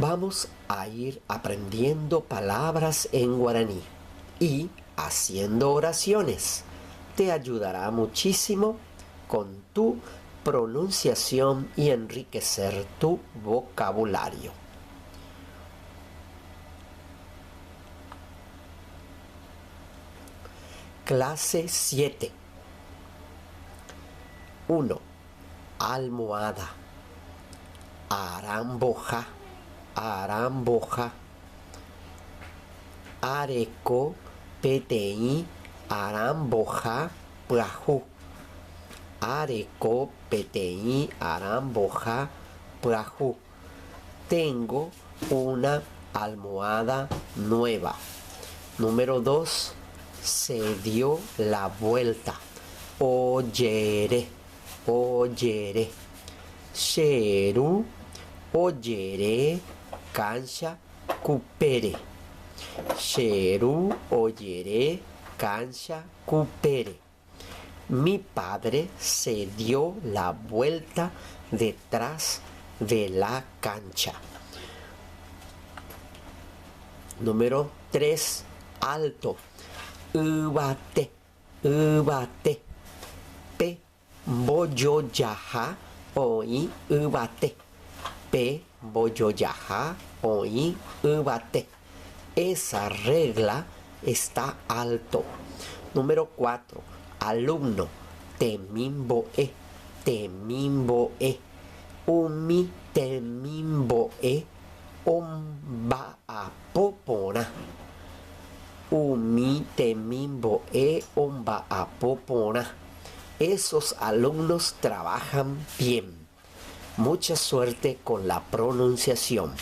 Vamos a ir aprendiendo palabras en guaraní y haciendo oraciones. Te ayudará muchísimo con tu pronunciación y enriquecer tu vocabulario. Clase 7. 1. Almohada. Aramboja. Aramboja. Areco, PTI, aramboja, prahu. Areco, PTI, aramboja, prahu. Tengo una almohada nueva. Número 2. Se dio la vuelta. Oyere, oyere. Sheru, oyere, cancha, cupere. Sheru, oyere, cancha, cupere. Mi padre se dio la vuelta detrás de la cancha. Número 3. Alto. Ubate, ubate. P. Boyoyaha, oi, ubate. P. Boyoyaha, oi, ubate. Esa regla está alto. Número 4. Alumno. Temimboe, temimboe. Umi temimboe. Omba apopona. Umi temimboe omba apopona. Esos alumnos trabajan bien. Mucha suerte con la pronunciación.